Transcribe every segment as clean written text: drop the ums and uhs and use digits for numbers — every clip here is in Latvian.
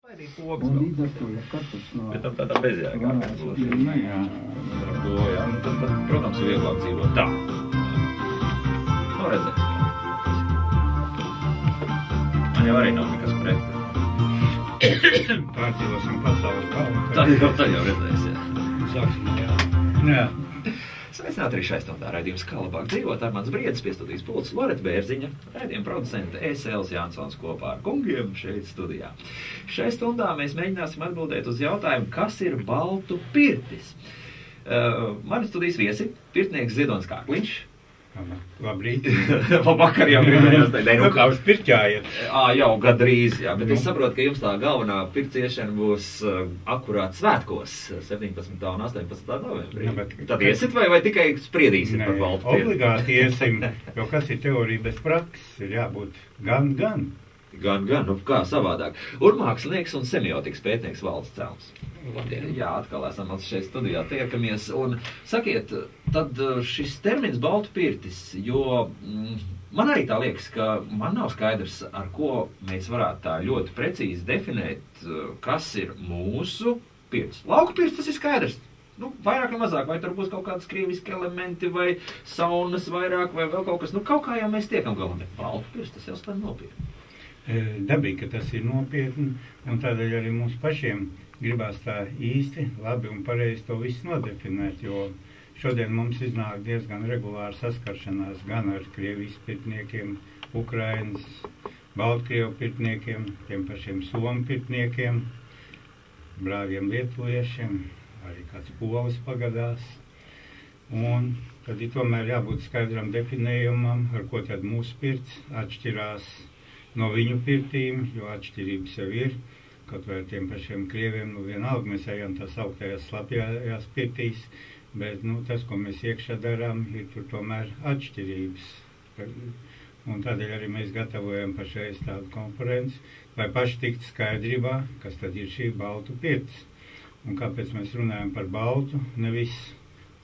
Arī pogas vēl. Līdz ar to, ja katrs no... Bet tam tādā bezjēgā. Jā. Ar to, jā. Nu, tad, protams, ir vieglāk dzīvot tā. Nu, redzēt. Man jau arī nav nekas pret. Pārdzīvosim pasaules galvu. Tā jau redzēs, jā. Sāksim, jā. Sveicināti arī šai stundā raidījums Kā labāk dzīvot. Armands Briedis, piestudijas pults Loreta Bērziņa, raidījuma producente Ēsēls Jansons kopā ar kungiem šeit studijā. Šai stundā mēs mēģināsim atbildēt uz jautājumu, kas ir baltu pirtis. Mani studijas viesi, pirtnieks Ziedonis Kārkliņš. Labrīt. Labvakar jau gribējās teikt. Nu, kā uz pirķājiet. Jau gadrīz, jā, bet es saprotu, ka jums tā galvenā pirciešana būs akurāt svētkos 17. un 18. novembrī. Tad iesit vai tikai spriedīsit par baltu pirti? Obligāti iesim, jo kas ir teorija bez prakses, ir jābūt gan. Gan, nu kā savādāk. Un mākslinieks un semiotikas pētnieks Valds Celms. Labdien. Jā, atkal esam šeit studijā tiekamies. Un sakiet, tad šis termins baltu pirtis, jo man arī tā liekas, ka man nav skaidrs, ar ko mēs varētu tā ļoti precīzi definēt, kas ir mūsu pirts. Lauku pirts, tas ir skaidrs. Nu, vairāk vai mazāk, vai tur būs kaut kādas krieviski elementi, vai saunas vairāk, vai vēl kaut kas. Nu, kaut kā jau mēs tiekam galā, bet baltu pirts, tas jau stāv nopietni. Dabīgi, ka tas ir nopietni, un tādēļ arī mums pašiem gribās tā īsti, labi un pareizi to visu nodefinēt, jo šodien mums iznāk diezgan regulāri saskaršanās gan ar Krievijas pirtniekiem, Ukrainas, Baltkrievu pirtniekiem, tiem pašiem Somu pirtniekiem, brāviem lietuviešiem, arī kāds polis pagadās. Un tad ir tomēr jābūt skaidram definējumam, ar ko tad mūsu pirts atšķirās no viņu pirtīm, jo atšķirības jau ir, kaut vai ar tiem pašiem krieviem, nu vienalga mēs ejam tās augtajās slapjās pirtīs, bet, nu, tas, ko mēs iekšā darām, ir tur tomēr atšķirības. Un tādēļ arī mēs gatavojam pašreiz tādu konferenci, lai paši tiktu skaidrībā, kas tad ir šī baltu pirts. Un kāpēc mēs runājam par baltu, nevis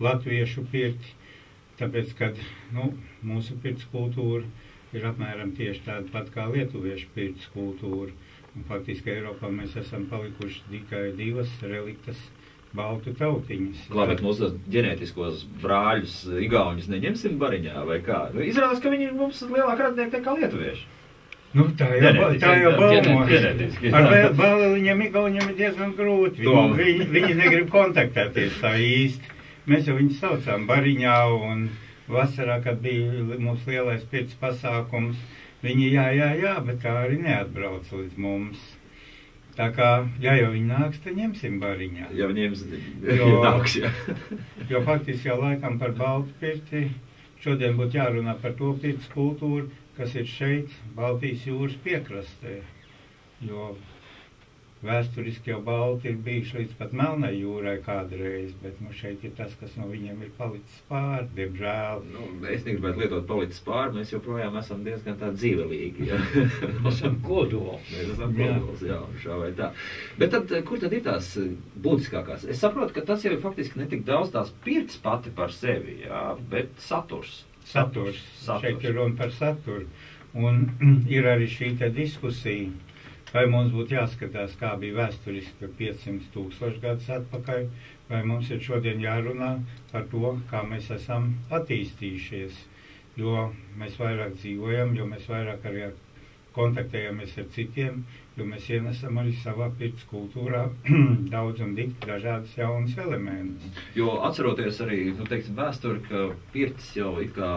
latviešu pirti, tāpēc, kad, nu, mūsu pirts kultūra ir apmēram tieši tāda pat kā lietuviešu pirts kultūra. Un faktiski Eiropā mēs esam palikuši tikai divas reliktas baltu tautiņas. Klāpēt mūsu ģenētiskos brāļus, igauņus neņemsim bariņā vai kā? Izrādās, ka viņi ir mums lielāk radnieki nekā lietuvieši. Nu, tā jau balmo. Ar bāliņiem igauņiem ir diezgan grūti. Viņi negrib kontaktēties tā īsti. Mēs jau viņus saucām bariņā un vasarā, kad bija mūsu lielais pirts pasākums, viņi jā, bet tā arī neatbrauc līdz mums. Tā kā, ja jau viņi nāks, tad ņemsim bariņā. Ja viņi nāks, jā. Jo faktiski jau laikam par baltu pirti šodien būtu jārunā par to pirts kultūru, kas ir šeit, Baltijas jūras piekrastē. Jo vēsturiski jau balti ir bijuši līdz pat Melnai jūrai kādreiz, bet nu šeit ir tas, kas no viņiem ir palicis pāri, diemžēl. Nu, es negribētu lietot palicis pāri, mēs joprojām esam diezgan tā dzīvelīgi, jā. Mēs esam kodols. Mēs esam kodols, jā, šā vai tā. Bet tad, kur tad ir tās būtiskākās? Es saprotu, ka tas jau ir faktiski ne tik daudz tās pirts pati par sevi, jā, bet saturs. Saturs. Šeit ir runa par saturu. Un ir arī šī te diskusija. Vai mums būtu jāskatās, kā bija vēsturiski 500 000 gadus atpakaļ, vai mums ir šodien jārunā par to, kā mēs esam attīstījušies, jo mēs vairāk dzīvojam, jo mēs vairāk arī kontaktējamies ar citiem, jo mēs ienesam arī savā pirts kultūrā daudz un dikti dažādas jaunas elementus. Jo atceroties arī, nu, teiksim, vēsturi, ka pirts jau it kā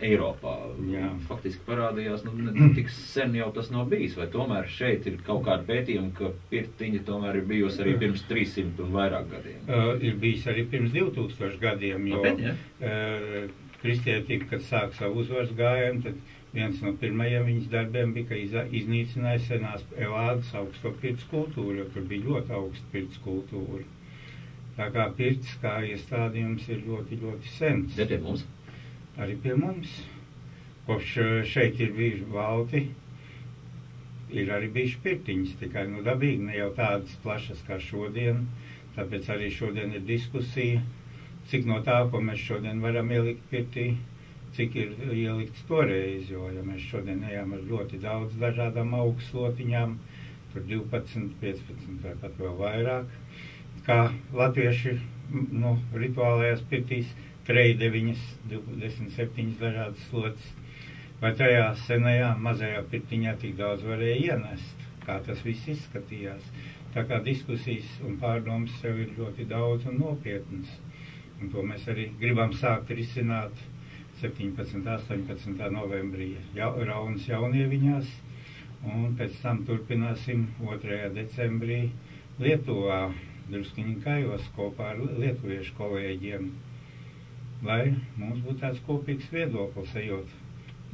Eiropā faktiski parādījās, nu, tik sen jau tas nav bijis, vai tomēr šeit ir kaut kāda pētījuma, ka pirtiņa tomēr ir bijusi arī pirms 300 un vairāk gadiem? Ir bijis arī pirms 2000 gadiem, jo kristietība, kad sāk savu uzvaras gājumu, tad viens no pirmajiem viņas darbiem bija, ka iznīcināja senās Elādas augsto pirts kultūru, jo tur bija ļoti augsta pirts kultūra. Tā kā pirts kā iestādījums ir ļoti, ļoti sens. Bet pie mums? Arī pie mums. Kopš šeit ir bijuši balti, ir arī bijuši pirtiņas, tikai nu dabīgi, ne jau tādas plašas kā šodien, tāpēc arī šodien ir diskusija, cik no tā, ko mēs šodien varam ielikt pirtī, cik ir ielikts toreiz, jo ja mēs šodien ejam ar ļoti daudz dažādām augstslotiņām, tur 12, 15 vai pat vēl vairāk. Kā latvieši rituālajās pirtīs treja 9, 27 dažādas slotas. Vai tajā senajā mazajā pirtiņā tik daudz varēja ienest, kā tas viss izskatījās. Tā kā diskusijas un pārdomas sev ir ļoti daudz un nopietnas. Un to mēs arī gribam sākt risināt 17. 18. novembrī Raunas Jaunieviņās, un pēc tam turpināsim 2. decembrī Lietuvā, druskuņi Kajos kopā ar lietuviešu kolēģiem, lai mums būtu tāds kopīgs viedoklis ejot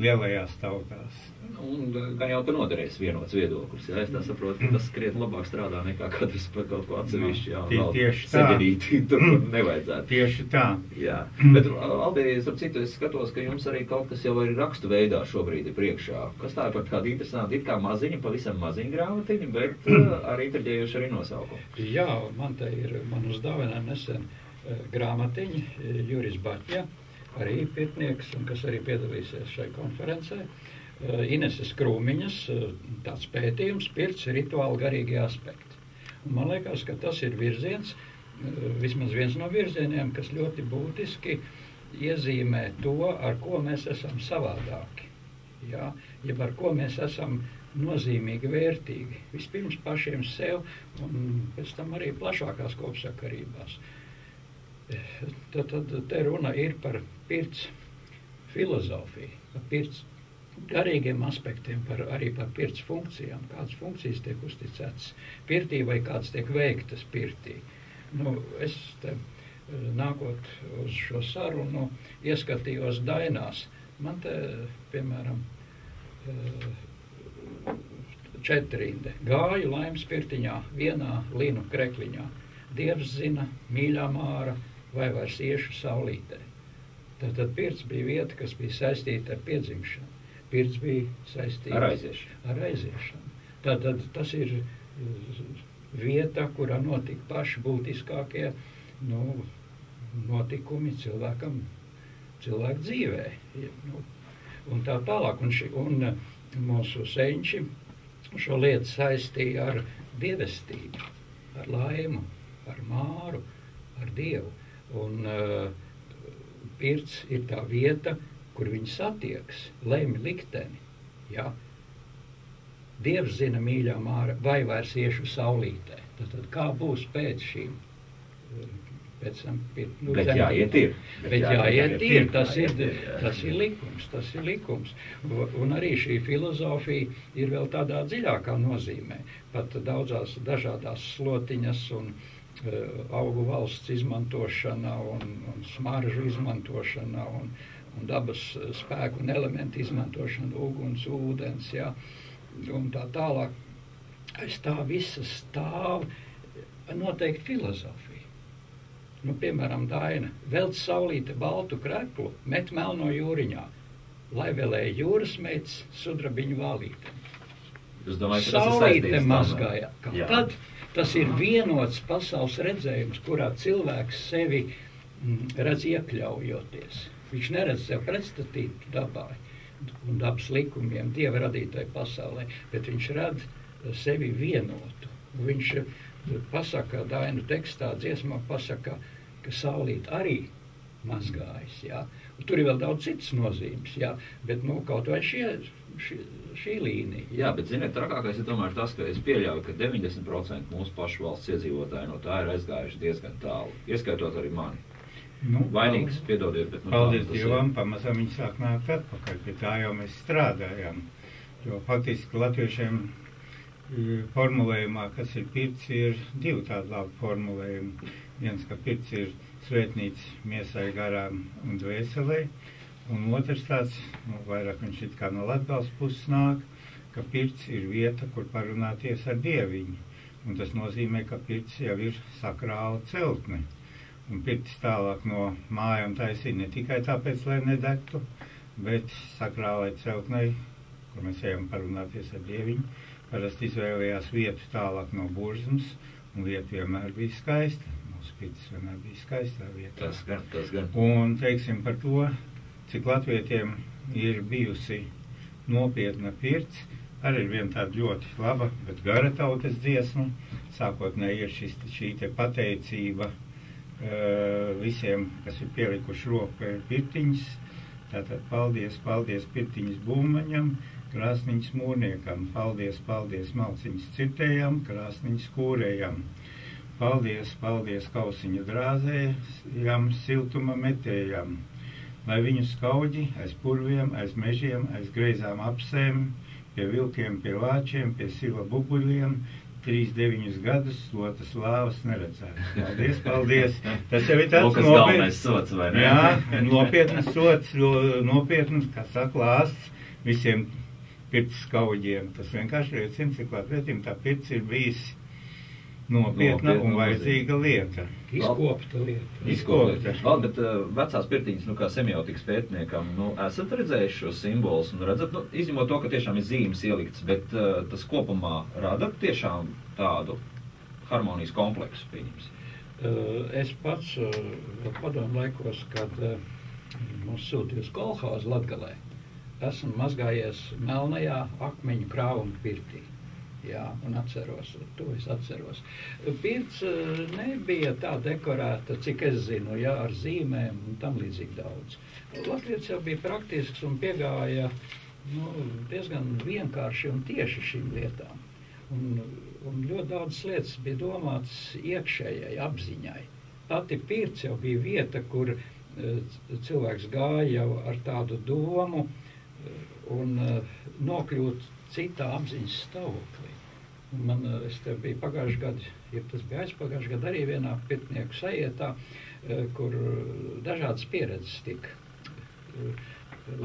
lielajās tautās. Un kā jau ka noderēs vienots viedoklis, ja es tā saprotu, ka tas skriet labāk strādā nekā katrs par kaut ko atsevišķi, tieši tā. Seģerīti, tur nevajadzētu. Tieši tā. Jā, bet Albi, starp citu, es skatos, ka jums arī kaut kas jau ir rakstu veidā šobrīd ir priekšā. Kas tā ir par kādu interesantu, it kā maziņu, pavisam maziņu grāmatiņu, bet arī intriģējuši arī nosaukumu. Jā, man uzdāvināja nesen grāmatiņi Juris Baķja, arī pirtnieks, un kas arī piedalīsies šai konferencē. Ineses Krūmiņas, tāds pētījums, pirts rituāli garīgie aspekti. Un man liekas, ka tas ir virziens, vismaz viens no virzieniem, kas ļoti būtiski iezīmē to, ar ko mēs esam savādāki. Jā, jeb ar ko mēs esam nozīmīgi vērtīgi. Vispirms pašiem sev, un pēc tam arī plašākās kopsakarībās. Tad te runa ir par pirts filozofiju, par pirts garīgiem aspektiem, arī par pirts funkcijām, kādas funkcijas tiek uzticētas pirtī vai kādas tiek veiktas pirtī. Es te nākot uz šo sarunu ieskatījos dainās. Man te, piemēram, 4 rinde. Gāju Laimas pirtiņā, vienā linu krekliņā. Dievs zina, mīļā māra, vai vairs iešu saulītē. Tātad pirts bija vieta, kas bija saistīta ar piedzimšanu. Pirts bija saistīta ar aiziešanu. Tātad tas ir vieta, kurā notika paši būtiskākie notikumi cilvēku dzīvē. Un tā tālāk. Un mūsu senči šo lietu saistīja ar dievestību, ar laimu, ar māru, ar Dievu. Un pirts ir tā vieta, kur viņi satieks, lemj likteni. Ja? Dievs zina, mīļā māra, vai vairs iešu saulītē. Tad kā būs pēc šīm? Pēc tam bet jāiet ir. Bet jāiet ir. Tas ir likums. Un arī šī filozofija ir vēl tādā dziļākā nozīmē. Pat daudzās dažādās slotiņas un augu valsts izmantošana un smaržu izmantošana un dabas spēku un elementu izmantošana, uguns, ūdens, ja, un tā tālāk. Aiz tā visa stāv noteikti filozofija. Piemēram, daina. Velc saulīte baltu kreklu, met melno jūriņā, lai vēlēja jūras meitas sudrabiņu vālītēm. Saulīte mazgāja. Tad tas ir vienots pasaules redzējums, kurā cilvēks sevi redz iekļaujoties. Viņš neredz sev pretstatītu dabai un dabas likumiem, Dieva radītai pasaulē, bet viņš redz sevi vienotu. Viņš pasaka, dainu tekstā, dziesmā pasaka, ka saulīt arī mazgājas. Ja? Tur ir vēl daudz citas nozīmes, ja? Bet kaut vai šī līnija. Jā, bet ziniet, trakākais ir tomēr tas, ka es pieļauju, ka 90% mūsu pašu valsts iedzīvotāji no tā ir aizgājuši diezgan tālu, ieskaitot arī mani. Vainīgs, piedodiet, bet... Paldies Dievam, pamazām viņi sāk nākt atpakaļ, pie tā jau mēs strādājam. Jo faktiski latviešiem formulējumā, kas ir pirts, ir 2 tādi labi formulējumi. Viens, ka pirts ir svētnīca miesai, garām un dvēselē, un otrs tāds, vairāk viņš it kā no Latgales puses nāk, ka pirts ir vieta, kur parunāties ar Dieviņu. Un tas nozīmē, ka pirts jau ir sakrāla celtne. Un pirts tālāk no mājām taisīja ne tikai tāpēc, lai nedegtu, bet sakrālai celtnei, kur mēs ejam parunāties ar Dieviņu, parasti izvēlējās vietu tālāk no Burzmas, un vieta vienmēr bija skaista. Mūsu pirts vienmēr bija skaistā vietā. Tas gan. Un teiksim par to, cik latvietiem ir bijusi nopietna pirts, arī ir viena tāda ļoti laba, bet gara tautas dziesma. Sākotnēji ir šī te pateicība visiem, kas ir pielikuši roku pie pirtiņas. Tātad paldies, paldies pirtiņas būmaņam, krāsniņas mūrniekam. Paldies, paldies malciņas cirtējam, krāsniņas kūrējam. Paldies, paldies kausiņu drāzējam, siltuma metējam. Lai viņu skaudži aiz purviem, aiz mežiem, aiz greizām apsēm, pie vilkiem, pie lāčiem, pie sila bubuļiem, 39 gadus slotas lāvas neredzētas. Paldies, paldies. Tas jau ir tāds nopietnas sots, vai ne? Jā, nopietnas sots, nopietnas, kā saka, lāsts visiem pirts skaudžiem. Tas vienkārši liecina, cik latvietim tā pirts ir bijis nopietna un vajadzīga lieta. Izkopta lieta. Izkopta. Bet vecās pirtiņas, kā semiotikas pētniekam, esat redzējuši šo simbolus un redzat, izņemot to, ka tiešām ir zīmes ieliktas, bet tas kopumā rada tiešām tādu harmonijas kompleksu, pieņems. Es pats padomu laikos, kad mums sūtīja uz kolhozu Latgalē, esmu mazgājies melnajā akmeņu krāvuma pirtī. Jā, un atceros, to es atceros. Pirts nebija tā dekorēta, cik es zinu, jā, ar zīmēm un tam līdzīgi daudz. Latvijas jau bija praktisks un piegāja diezgan vienkārši un tieši šīm lietām. Un ļoti daudz lietas bija domātas iekšējai apziņai. Pati pirts jau bija vieta, kur cilvēks gāja jau ar tādu domu un nokļūt citā apziņas stāvoklī. Es te biju pagājuši gadu, ja tas bija aizpagājuši gadu arī vienā pirtnieku sajietā, kur dažādas pieredzes tika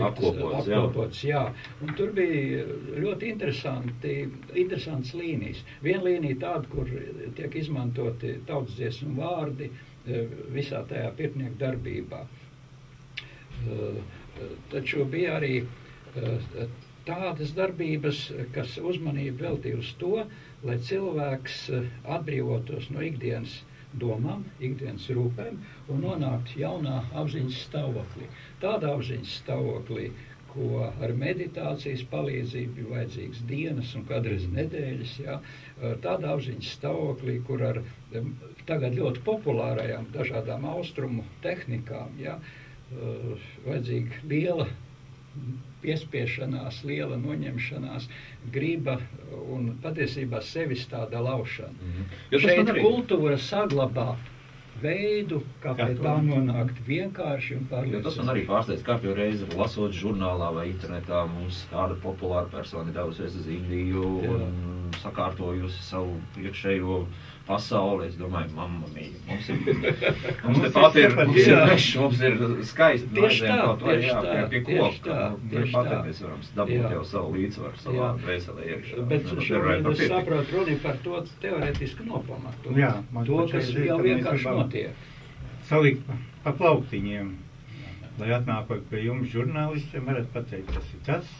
apkopots, jā. Un tur bija ļoti interesants līnijas. Viena līnija tāda, kur tiek izmantoti tautsdziesmu vārdi visā tajā pirtnieku darbībā. Taču bija arī tādas darbības, kas uzmanību veltīja uz to, lai cilvēks atbrīvotos no ikdienas domām, ikdienas rūpēm un nonāktu jaunā apziņas stāvoklī. Tādā apziņas stāvoklī, ko ar meditācijas palīdzību ir vajadzīgs dienas un kādreiz nedēļas, jā, tādā apziņas stāvoklī, kur ar tagad ļoti populārajām dažādām austrumu tehnikām, jā, vajadzīga liela piespiešanās, liela noņemšanās, griba un patiesībā sevis tāda laušana. Šeit kultūra saglabā veidu, kā pie tā nonākt vienkārši un pārliecināti. Tas man arī pārsteidz, kārtīgi reizi lasot žurnālā vai internetā, mums kāda populāra persona devusies uz Indiju un sakārtojusi savu iekšējo pasauli. Es domāju, mamma mīļa, mums te pat ir mešs, mums ir skaisti. Tieši tā, pie koka. Mēs varam dabūt jau savu līdzsvaru, savā dvēselē iekšā. Bet šobrīd es saprotu runi par to teorētiski nopamatu. To, kas jau vienkārši notiek. Salikt pa plauktiņiem, lai atnākot pie jums žurnālistiem, varat pateikt, tas ir tas.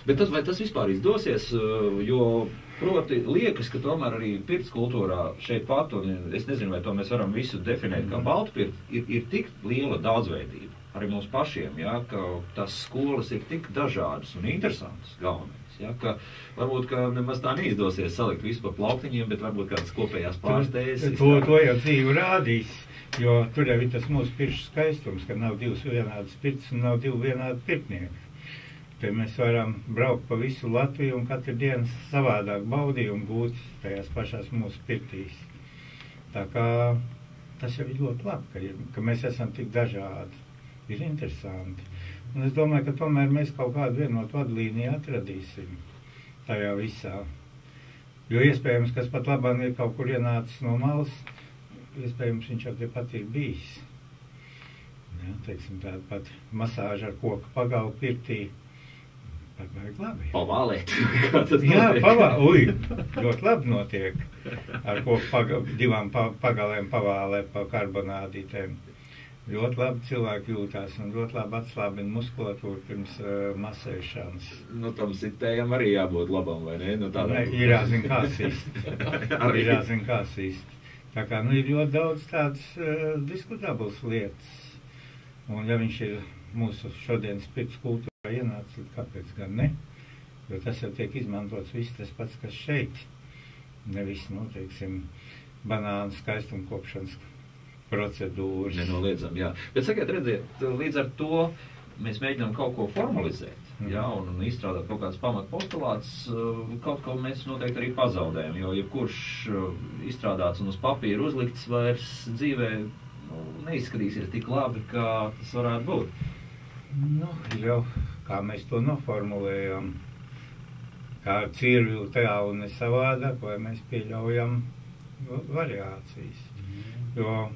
Bet vai tas vispār izdosies, jo proti liekas, ka tomēr arī pirts kultūrā šeit pat, un es nezinu, vai to mēs varam visu definēt kā baltu pirti, ir tik liela daudzveidība arī mums pašiem, ja, ka tās skolas ir tik dažādas un interesantas galvenais, ja, ka varbūt, ka nemaz tā neizdosies salikt visu pa plauktiņiem, bet varbūt kādas kopējās pārsteizes. To jau dzīve rādīs, jo tur jau ir tas mūsu piršu skaistums, ka nav divas vienādas pirts un nav divi vienādi pirtnieki. Te mēs varam braukt pa visu Latviju un katru dienu savādāk baudījumu gūt tajās pašās mūsu pirtīs. Tā kā tas jau ir ļoti labi, ka mēs esam tik dažādi. Ir interesanti. Un es domāju, ka tomēr mēs kaut kādu vienotu vadlīniju atradīsim tajā visā. Jo iespējams, kas pat labāk ir kaut kur ienācis no malas, iespējams, viņš jau tepat ir bijis. Ja, teiksim, tāda pat masāža ar koku pagalu pirtī. Pavālēt. Jā, ļoti labi notiek. Ar koku divām pagalēm pavālēt pa karbonādītēm. Ļoti labi cilvēki jūtās un ļoti labi atslābina muskulatūru pirms masēšanas. Tam sitējam arī jābūt labam, vai ne? Ir jāzina, kā sist. Ir jāzina, kā sist. Tā kā ir ļoti daudz tādas diskutablas lietas. Un ja viņš ir mūsu šodienas pirts kultūrā ienācis, kāpēc gan ne? Jo tas jau tiek izmantots viss tas pats, kas šeit. Nevis, teiksim, banānu skaistumkopšanas procedūras. Nenoliedzam, jā. Bet sakiet, redziet, līdz ar to mēs mēģinām kaut ko formalizēt, jā, un izstrādāt kaut kāds pamatpostulāts, kaut ko mēs noteikti arī pazaudējam, jo jebkurš izstrādāts un uz papīra uzlikts vairs dzīvē neizskatīsies tik labi, kā tas varētu būt. Jau kā mēs to noformulējam, kā cirvju tā un ne savādāk, vai mēs pieļaujam variācijas. Jo,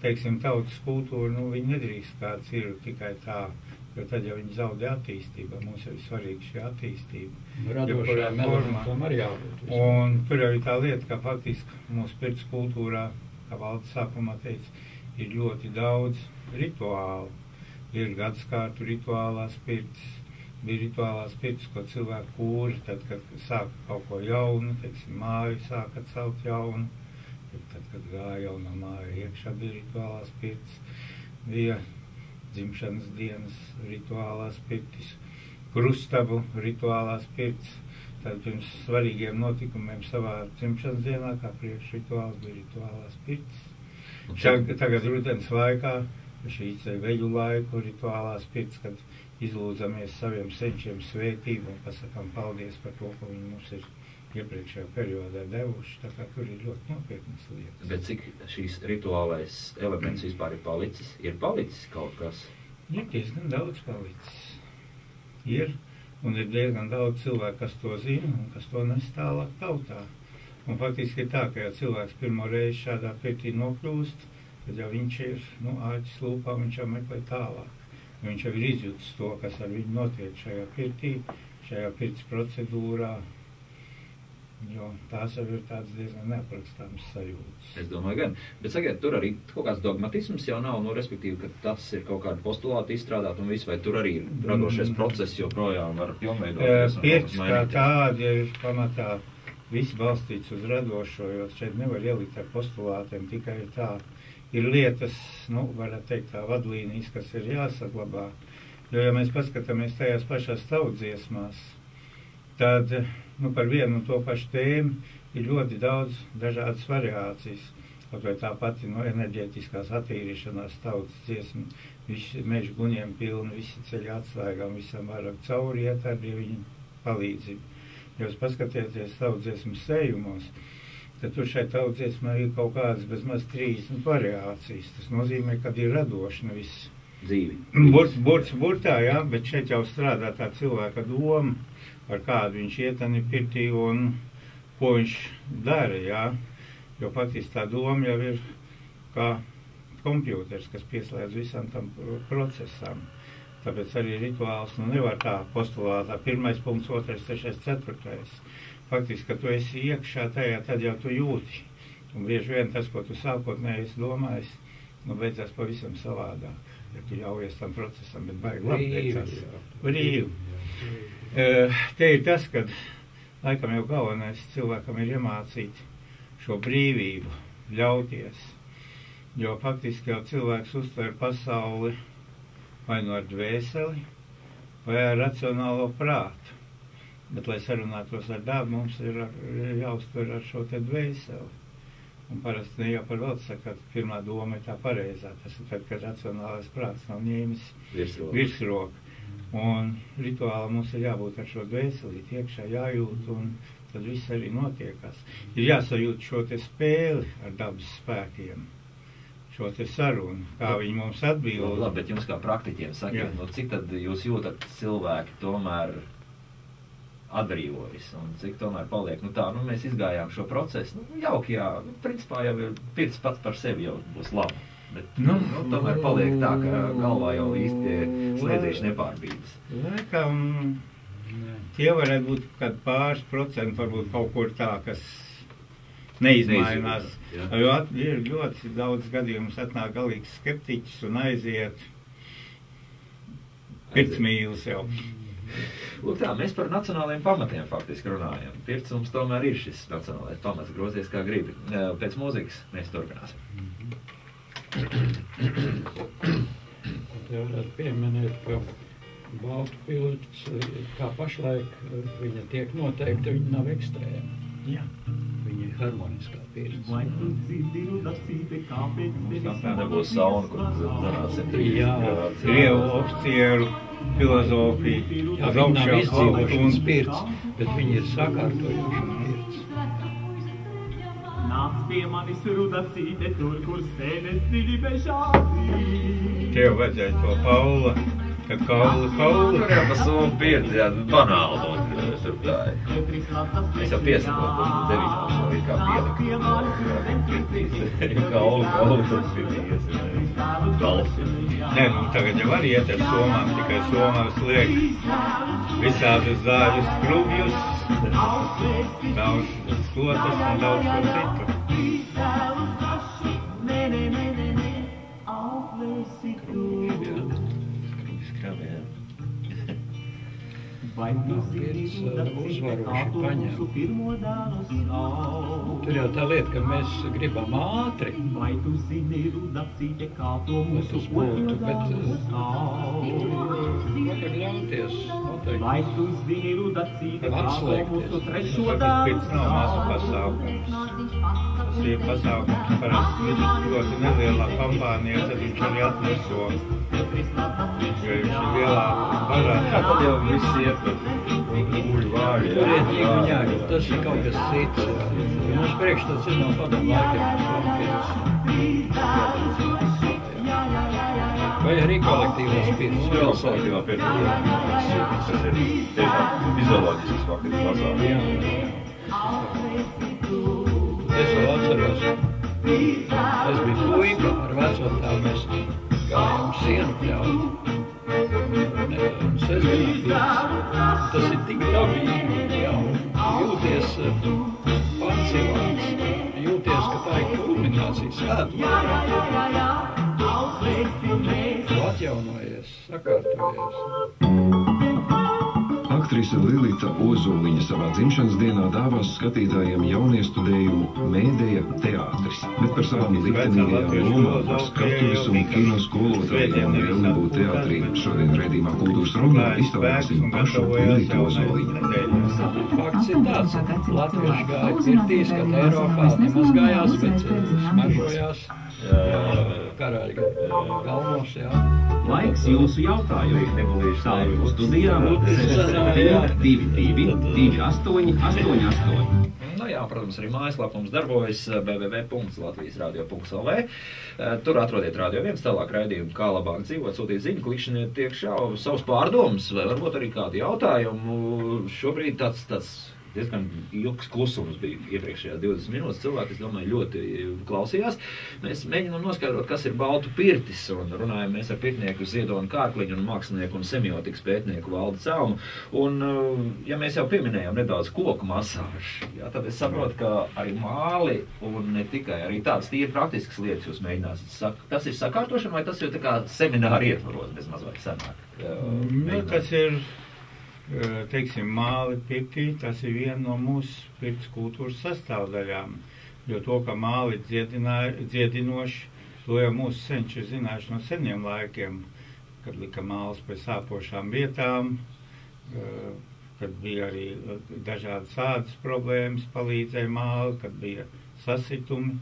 teiksim, tautas kultūra, viņi nedrīkst kā cirvi tikai tā, jo tad jau viņi zaudē attīstību. Mums ir svarīgi šī attīstība. Radošajām elementam arī jābūt. Un tur jau ir tā lieta, ka faktiski mūsu pirts kultūrā, kā Valdes sākumā teica, ir ļoti daudz rituālu. Ir gadaskārtu rituālās pirts, bija rituālās pirts, ko cilvēki kūra, tad, kad sāka kaut ko jaunu, teiksim, māju sāka celt jaunu, tad, kad gāja jaunā māja iekšā, bija rituālās pirts, bija dzimšanas dienas rituālās pirtis, krustavu rituālās pirts, tad pirms svarīgiem notikumiem savā dzimšanas dienā, kā priekšrituāls, bija rituālās pirts. Tagad rudens laikā, šīs veļu laiku rituālās pirts, kad izlūdzamies saviem senčiem svētību un pasakām paldies par to, ko viņi mums ir iepriekšējā periodā devuši, tā kā tur ir ļoti nopietnas lietas. Bet cik šīs rituālais elements vispār ir palicis? Ir palicis kaut kas? Ir diezgan daudz palicis. Ir, un ir diezgan daudz cilvēku, kas to zina un kas to nes tālāk tautā. Un faktiski ir tā, ka ja cilvēks pirmo reizi šādā pirtī nokļūst, tad jau viņš ir, āķis lūpā, viņš jau meklē tālāk. Viņš jau ir izjūtis to, kas ar viņu notiek šajā pirtī, šajā pirts procedūrā, jo tās jau ir tāds diezgan neaprakstāms sajūtas. Es domāju gan, bet sakiet, tur arī kaut kāds dogmatisms jau nav, respektīvi, ka tas ir kaut kāda postulāta izstrādāt un viss, vai tur arī radošais process joprojām var pilnveidoties? Pirts kā tāda ir pamatā viss balstīts uz radošo, jo šeit nevar ielikt ar postulātiem, tikai ir tā. Ir lietas, varētu teikt tā vadlīnijas, kas ir jāsaglabā. Jo, ja mēs paskatāmies tajās pašās tautdziesmās, tad par vienu un to pašu tēmu ir ļoti daudz dažādas variācijas. Kaut vai tā pati enerģētiskās attīrīšanās tautas dziesma, visi mežu guņiem pilni, visi ceļi atslēgām, visam vairāk cauri iet ar viņu palīdzību. Ja jūs paskatieties tautdziesmas sējumos, tad tur šai tautdziesmai ir kaut kādas bezmaz 30 variācijas. Tas nozīmē, ka ir radoši, nevis dzīvi. Burtā, jā, bet šeit jau strādā tā cilvēka doma, ar kādu viņš ietani pirtī un ko viņš dara, jā. Jo faktiski tā doma jau ir kā kompjūters, kas pieslēdz visam tam procesam. Tāpēc arī rituāls nevar tā postulātā 1. punkts, 2., 3., 4. Faktiski, ka tu esi iekšā tajā, tad jau tu jūti. Un bieži vien tas, ko tu sākotnēji esi domājis, beidzās pavisam savādāk. Ja tu ļaujies tam procesam, bet baigi labi beidzās. Brīvi. Te ir tas, kad laikam jau galvenais cilvēkam ir iemācīt šo brīvību, ļauties. Jo faktiski jau cilvēks uztver pasauli vai ar dvēseli, vai ar racionālo prātu. Bet, lai sarunātos ar dabu, mums ir jāuztver ar šo te dvēseli. Un parasti ne jau par velti saka, ka pirmā doma ir tā pareizā. Tas ir tad, kad racionālais prāts nav ņēmis virsroku. Un rituāli mums ir jābūt ar šo dvēseli, iekšā jājūt, un tad viss arī notiekās. Ir jāsajūt šo te spēli ar dabas spēkiem, šo te sarunu, kā viņi mums atbild. Labi, bet jums kā praktiķiem sakiet, cik tad jūs jūtat cilvēki tomēr atbrīvojas, un cik tomēr paliek, mēs izgājām šo procesu, jauki, jā, principā jau ir pirts pats par sevi jau būs labi, bet, tomēr paliek tā, ka galvā jau īsti slēdzīši nepārbīdas. Laikam, tie varētu būt kādi pāris procenti, varbūt kaut kur tā, kas neizmainās, jo ir ļoti daudz gadījumus atnāk galīgs skeptiķis un aiziet pirtsmīlis jau. Lūk tā, mēs par nacionālajiem pamatiem faktiski runājam. Pirts mums tomēr ir šis nacionālais pamats, grozies kā gribi. Pēc mūzikas mēs turpināsim. Tad jau varētu pieminēt, ka baltu pilts, kā pašlaik viņa tiek noteikta, viņa nav ekstrēma. Jā. Viņa ir harmoniskā pieredze. Tā nebūs sauna, kur darāsim. Jā. Krievu oficieru filozofija. Jā, viņa nav izdzīvošanas pieredze, bet viņa ir sakārtojošana pieredze. Nāc pie manis rudacīte tur, kur sēnes dziļi bežādi. Tev vajadzēja to Paula, ka kaula. Tur jau pa somu pieredzi, jā, banāli tur gāja. Es jau piesakot, kur 9. šo ir kā pielika. Kaulu, tas pirmīgas. Galsi. Nē, nu tagad jau var iet ar somām, tikai somās liek visādus zāļus skrubjus, daudz slotas un daudz ko citu. Uzvaroši paņem. Tur jau tā lieta, ka mēs gribam ātri, lai tas būtu, bet vajag ļauties noteikti atslēgties. Tas pēc nav masu pasākums. Tas ir pasākums parasti ļoti nelielā kompānijā, tad viņš arī atneso. Jo viņš ir lielā varā. Tad jau viss iet par ūļu vārdu. Tas ir kaut kas cits. Mums priekšstats ir no padomu laikiem. Vai arī kolektīvās pieredzes. Vēl kolektīvā pieredze. Tas ir tiešām fizioloģisks faktiski pasākums. Es vēl atceros. Es biju puika ar veco tālu, mēs gājām sienu pļaut. Un sestdienā tas ir tik dabīgi, jau jūties pancilāts, jūties, ka tā ir kulminācija svētla. Tu atjaunojies, sakārtojies. Aktrise Lilita Ozoliņa savā dzimšanas dienā dāvās skatītājiem jauniestudējumu Mēdēja teātris, bet par savām liktenīgajām lomām, par skatuves un kino skolotājiem Lielnebu teātrī šodien raidījumā Kultūras runā izstāvēsim pašu Lilitu Ozoliņu. Fakts ir tāds, latvieši gāja pirtīs, kad Eiropā nemaz gājās, bet smažojās karāļa galvos, jā. Laiks jūsu jautājumu. Tālāk studijām 228888. Nu jā, protams, arī mājaslapums darbojas www.latvijasradio.lv. Tur atrodiet Radio 1, tālāk raidījumu, kā labāk dzīvot, sūtīt ziņu, klikšķiniet iekšā savus pārdomus, vai varbūt arī kādu jautājumu. Šobrīd tāds diezgan ilgs klusums bija iepriekšējās 20 minūtes. Cilvēki, es domāju, ļoti klausījās. Mēs mēģinām noskaidrot, kas ir baltu pirtis, un runājam mēs ar pirtnieku Ziedonu Kārkliņu un mākslinieku un semiotikas pētnieku Valdi Celmu. Un, ja mēs jau pieminējām nedaudz koku masāžu, jā, tad es saprotu, ka arī māli un ne tikai arī tādas tīri praktiskas lietas jūs mēģināsiet. Tas ir sakārtošana vai tas ir tā kā semināri ietvaros bezmaz vai sanāk? Tas ir... Teiksim, māli pirtī, tas ir viena no mūsu pirts kultūras sastāvdaļām, jo to, ka māli dziedinoši, to jau mūsu senči ir zinājuši no seniem laikiem, kad lika māls pie sāpošām vietām, kad bija arī dažādas ādas problēmas, palīdzēja māli, kad bija sasitumi,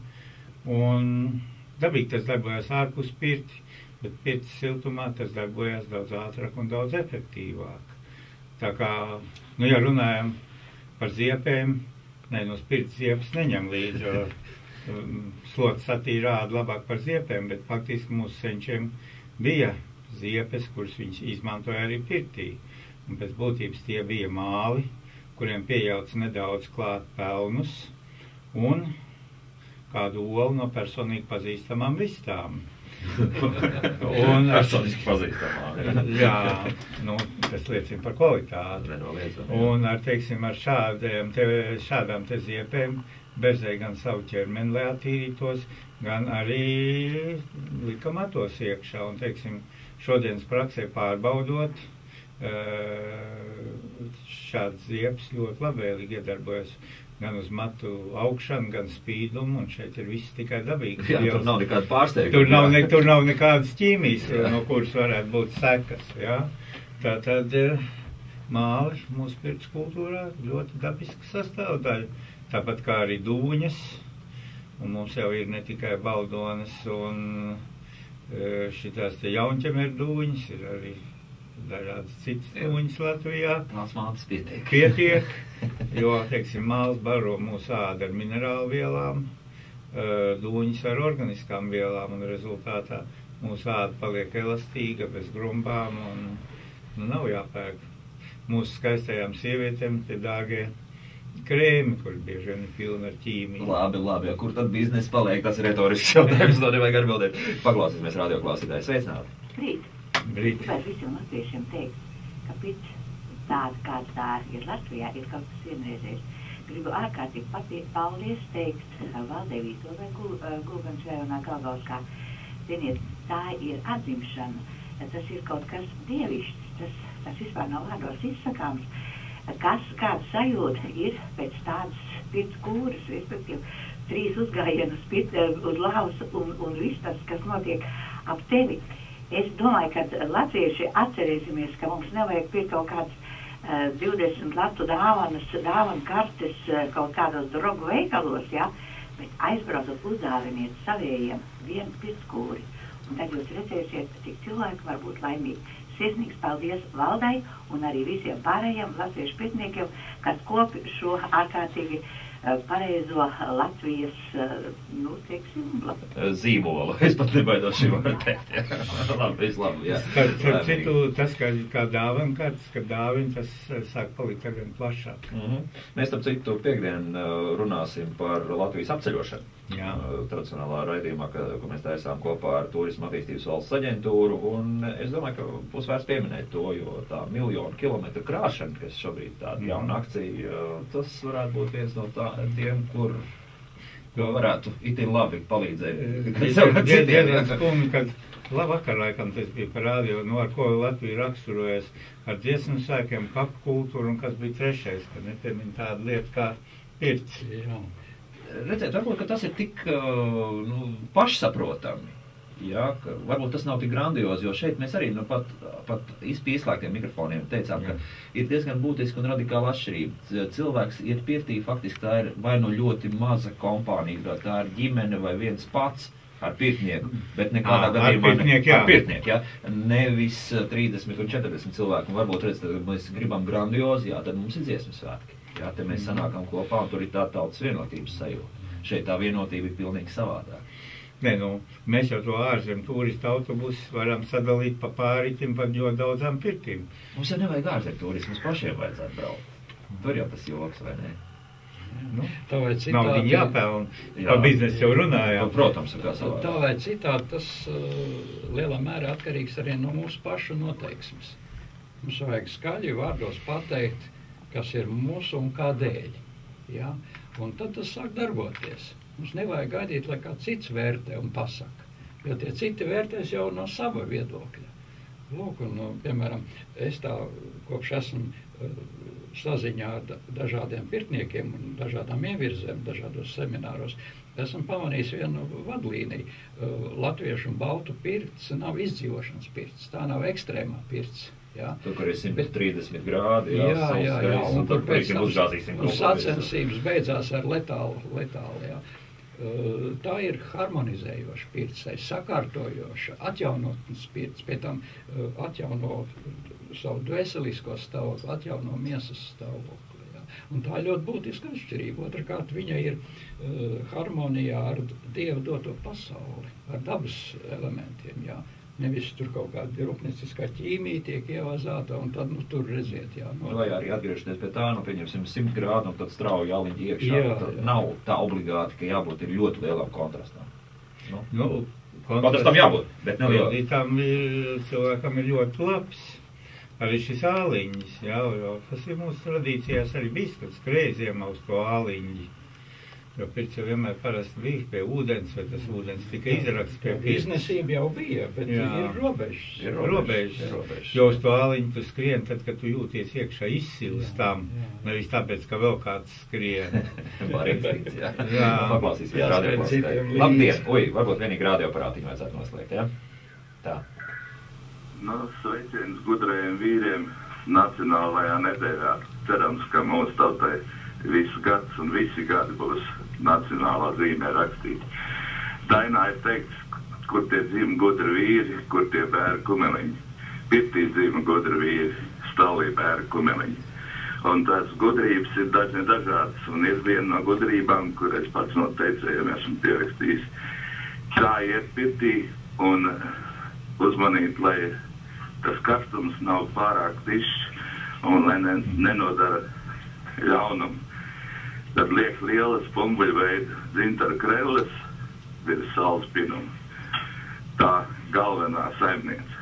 un dabīgi tas darbojās ārpus pirti, bet pirts siltumā tas darbojās daudz ātrāk un daudz efektīvāk. Tā kā, ja runājam par ziepēm, no spirts ziepes neņem līdzi, jo slotas attīra ādu labāk par ziepēm, bet faktiski mūsu senčiem bija ziepes, kuras viņas izmantoja arī pirtī. Un pēc būtības tie bija māli, kuriem piejauc nedaudz klāt pelnus un kādu olu no personīgi pazīstamām vistām. Un personiski pazīstamā. Jā, tas liecina par kvalitāti. Un ar šādām te ziepēm berzēja gan savu ķermeni, lai attīrītos, gan arī lika matos iekšā. Un, teiksim, šodienas praksē pārbaudot, šāds ziepes ļoti labvēlīgi iedarbojas gan uz matu augšanu, gan spīdumu, un šeit ir viss tikai dabīgi. Jā, tur nav nekāda pārsteiguma. Tur nav nekādas ķīmijas, no kuras varētu būt sekas, jā. Tātad māli mūsu pirts kultūrā ļoti dabiska sastāvdaļa, tāpat kā arī dūņas, un mums jau ir ne tikai baldonas un šitās te jaunķemeru dūņas, ir arī dažādas citas dūņas Latvijā. Māls pietiek. Pietiek, jo, teiksim, māls baro mūsu ādu ar minerālu vielām, dūņas ar organiskām vielām, un rezultātā mūsu āda paliek elastīga, bez grumbām, un nav jāpērk. Mūsu skaistajām sievietēm tie dārgie krēmi, kur bieži vien ir pilni ar ķīmiju. Labi, kur tad biznesa paliek? Tas ir retorisks jautājums, to nevajag atbildēt. Paklausīsimies radioklausītāji. Sveicināti! Brīt. Vai visiem latviešiem teikt, ka pirts tāda, kāda tā ir Latvijā, ir kaut kas vienreizējs. Gribu ārkārtīgi paldies teikt Valdei Vītolai Gulbensvei un Galgauskā. Ziniet, tā ir atzimšana, tas ir kaut kas dievišķs, tas vispār nav vārdos izsakāms. Kāda sajūta ir pēc tādas pirts kūras, respektīvi 3 uzgājienus uz lavas un viss tas, kas notiek ap tevi. Es domāju, ka latvieši atcerēsimies, ka mums nevajag pirkt kaut kāds 20 latu dāvanu kartes kaut kādos drogu veikalos, ja? Bet aizbraucot uzdāviniet savējiem vienu pirtskūri. Un tad jūs redzēsiet, cik cilvēki var būt laimīgi. Sirsnīgs paldies Valdai un arī visiem pārējiem latviešu pirtniekiem, kas kopi šo ārkārtīgi pareizo Latvijas, teiksim, zīmolu. Es pat nebaidos šī var teikt. Labi, jā. Starp citu, tas, kā dāvana kartes, kad dāvina, tas sāk palikt arvien plašāk. Mēs, starp citu, piekdien runāsim par Latvijas apceļošanu. Tradicionālā raidījumā, ko mēs taisām kopā ar Turisma attīstības valsts aģentūru, un es domāju, ka būs vērts pieminēt to, jo tā 1 000 000 kilometru krāšana, kas šobrīd tāda jauna akcija, tas varētu būt viens no tiem, kur varētu itin labi palīdzēt. Diezgan skumji, kad labvakar laikam tas bija par radio, ar ko Latvija raksturojas ar dziesmu svēkiem, kapu kultūru, un kas bija trešais, ka nepiemina tāda lieta kā pirts. Redzēt, varbūt, ka tas ir tik pašsaprotami, ka varbūt tas nav tik grandiozi, jo šeit mēs arī pat izslēgtiem mikrofoniem teicām, ka ir diezgan būtiski un radikāla atšķirība. Cilvēks iet pirtī, faktiski tā ir vai no ļoti maza kompānija, tā ir ģimene vai viens pats ar pirtnieku, bet nekādā gadījumā ar pirtnieku, nevis 30 un 40 cilvēku. Un varbūt redzēt, ka mēs gribam grandiozi, tad mums ir dziesmu svētki. Te mēs sanākam kopā, un tur ir tā tautas vienotības sajūta. Šeit tā vienotība ir pilnīgi savādāk. Mēs jau to ārzem turistu autobusus varam sadalīt pa pāritim, pa ļoti daudzām pirtīm. Mums jau nevajag ārzem turistu, mums pašiem vajadzētu braukt. Tur jau tas joks, vai ne? Naudiņu jāpelna, pa biznesu jau runājām. Protams, kā savādāk. Tā vai citādi, tas lielā mērā atkarīgs arī no mūsu pašu noteiksmes. Mums vajag skaļi vārdos pateikt, kas ir mūsu un kādēļ. Un tad tas sāk darboties. Mums nevajag gaidīt, lai kāds cits vērtē un pasaka. Jo tie citi vērtēs jau no sava viedokļa. Lūk, piemēram, es tā kopš esmu saziņā ar dažādiem pirtniekiem un dažādām ievirzēm, dažādos semināros, esmu pamanījis vienu vadlīniju. Latviešu un baltu pirts nav izdzīvošanas pirts, tā nav ekstrēmā pirts. Tur, kur ir 130 grādi, un tur pēc tam sacensības beidzās ar letālu. Tā ir harmonizējoša pirts, sakārtojoša, atjaunotnes pirts, pie tam atjauno savu dvēselisko stāvokli, atjauno miesas stāvokli. Un tā ļoti būtiska atšķirība. Otrakārt, viņa ir harmonijā ar Dieva doto pasauli, ar dabas elementiem, Nevis tur kaut kāda rūpnieciskā ķīmija tiek ievazāta, un tad, tur redziet, Vai arī atgriežoties pie tā, pieņemsim 100 grādu, un tad strauji jāliņķi iekšā. Tad nav tā obligāti, ka jābūt ir ļoti lielām kontrastām. Kontrastam jābūt, bet nelielām. Tam cilvēkam ir ļoti labs. Arī šis āliņģis, jo tas ir mūsu tradīcijās arī bijis, kad skrējiem uz to āliņģi. Jo pirts jau vienmēr parasti bija pie ūdens, vai tas ūdens tika izrakts pie pirts. Iznesība jau bija, bet ir robežas. Ir robežas. Jo uz to āliņu tu skrien, tad, kad tu jūties iekšā izsilstām, nevis tāpēc, ka vēl kāds skrien. Var instinkts, Paklausīsimies radioklausītāji. Labdien! Varbūt vienīgi radioaparātiņu vajadzētu noslēgt, Tā. Sveiciens gudrajiem vīriem Nacionālajā nedēļā. Cerams, ka mūsu tautai visu gads un visi gadi būs nacionālā zīmē rakstīti. Dainā ir teikts, kur tie dzīva gudri vīri, kur tie bēri kumeliņi. Pirtī dzīva gudri vīri, stāvī bēri kumeliņi. Un tās gudrības ir dažādas, un ir viena no gudrībām, kur es pats no teicējiem esmu pierakstījis. Kā iet pirtī un uzmanīt, lai tas karstums nav pārāk tišs un lai nenodara ļaunumu. Tad liek lielas pumbuļveida dzintara krevles virs saules pinuma. Tā galvenā saimniece.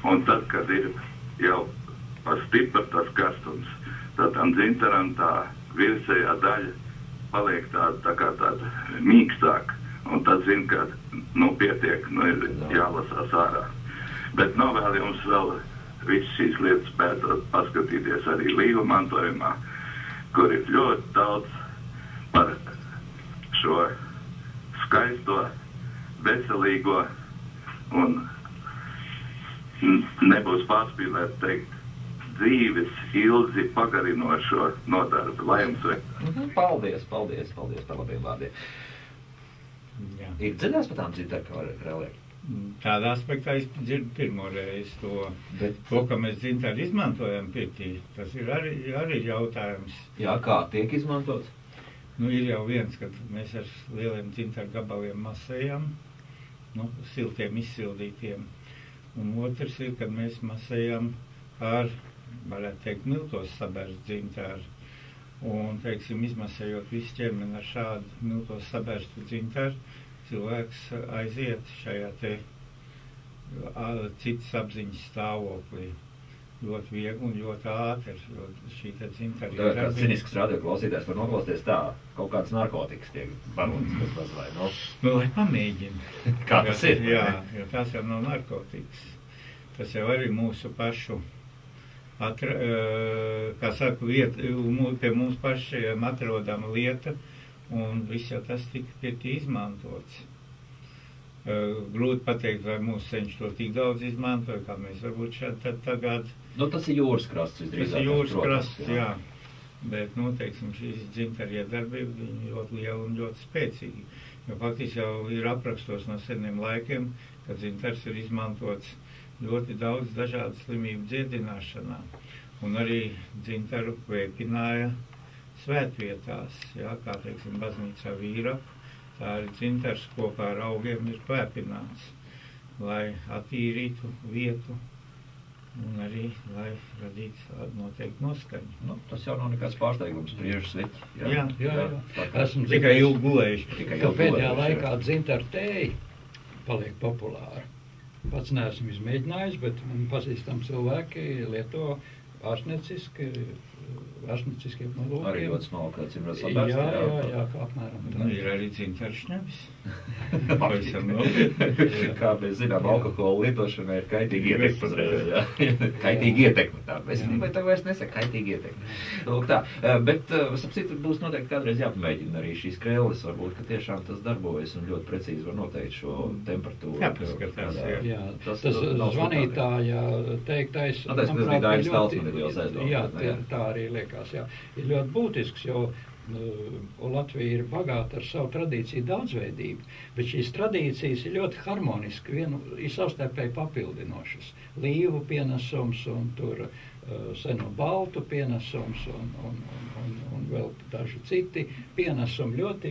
Un tad, kad ir jau par stipra tas karstums, tad tam dzintaram tā virsējā daļa paliek tāda mīkstāk. Un tad zin, ka, pietiek, ir jālasās ārā. Bet vēl jums vēl viss šīs lietas pētot paskatīties arī līgu mantojumā, kur ir ļoti daudz par šo skaisto, veselīgo un nebūs pārspīlēt teikt dzīves ilgi pagarinošo nodarbi. Lai jums veikt. Paldies par labiem vārdiem. Jā. Ir dzirdēs par tām dzintaru? Tādā aspektā es dzirdu pirmo reizi to, ka mēs dzintaru izmantojam pirtī. Tas ir arī jautājums. Jā, kā tiek izmantots? Ir jau viens, kad mēs ar lieliem dzintaru gabaliem masējam, siltiem izsildītiem. Un otrs ir, kad mēs masējam ar, varētu teikt, miltos sabērst dzintaru. Un, teiksim, izmasējot visu ķermeni ar šādu miltos sabērstu dzintaru, cilvēks aiziet šajā te citas apziņas stāvoklī. Ļoti viegli un ļoti ātri, jo šī te dzintara ir... Kāds cinisks radioklausītājs var noklausties tā, kaut kāds narkotikas tiek barots, kas vai, lai pamēģina. Kā tas ir? Jā, jo tās jau nav narkotikas. Tas jau arī mūsu pašu, kā saku, pie mums pašiem atrodama lieta, un viss jau tas tika pirtī izmantots. Grūti pateikt, vai mūsu senči to tik daudz izmantoja, kā mēs varbūt šeit tagad. Tas ir jūras krasts visdrīzāk. Tas ir jūras krasts, jā. Bet, teiksim, šīs dzintara iedarbība viņa ļoti liela un ļoti spēcīga. Jo faktiski jau ir aprakstos no seniem laikiem, ka dzintars ir izmantots ļoti daudz dažādu slimību dziedināšanā. Un arī dzintaru vēpināja svētvietās, jā, kā, teiksim, baznīcā Vīrapu. Tā arī dzintars kopā ar augiem ir kvēpināts, lai attīrītu vietu un arī, lai radītu noteikti noskaņu. Tas jau nav nekāds pārsteigums, priežu sveķi. Jā. Esmu tikai ilgi gulējuši. Ka pēdējā laikā dzintaru tēji paliek populāri. Pats neesmu izmēģinājis, bet man pazīstam cilvēki lieto ārstnieciskiem nolūkiem. Arī ļoti smalka, cim var sabērst. Jā, kā apmēram tā. Ir arī dzintaru šņabis. Kā mēs zinām, alkohola lietošanai ir kaitīgi ietekme uzreiz. Kaitīgi ietekme tā. Vai tā vairs nesaka kaitīgi ietekme. Lūk tā. Bet, sapcīt, būs noteikti kādreiz jāpamēģina arī šīs krēles. Varbūt, ka tiešām tas darbojas un ļoti precīzi var noteikt šo temperatūru. Jāpaskatās, jā. Tas zvanītāja teiktais, tā arī liekas, jā. Ir ļoti būtisks, jo Latvija ir bagāta ar savu tradīciju daudzveidību, bet šīs tradīcijas ir ļoti harmoniski, ir savstarpēji papildinošas. Līvu pienesums un tur seno baltu pienesums un vēl daži citi pienesumi ļoti...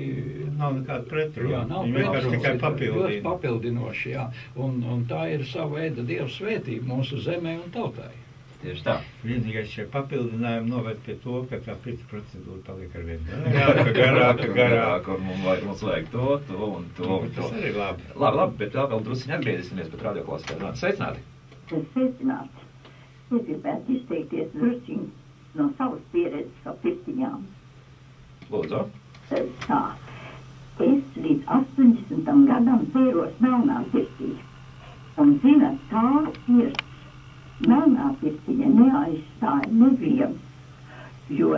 Nav nekāda pretruna. Jā, nav pretruna, ļoti papildinoši, jā. Un tā ir sava veida Dieva svētība mūsu zemē un tautai. Tieši tā. Vienīgais šie papildinājumi noved pie to, ka tā pirts procedūra paliek ar vien garāka, un mums vajag to un to. Tas arī labi. Labi, bet vēl drusiņi atgriezīsimies pēc radioklausītājiem. Sveicināti! Sveicināti! Es gribētu izteikties drusiņi no savas pieredzes par pirtiņām. Lūdzu. Tā. Es līdz 80. gadam dzēros melnā pirtī. Un zināt, tā ir melnā pirtiņa neaizstāja nevienu, jo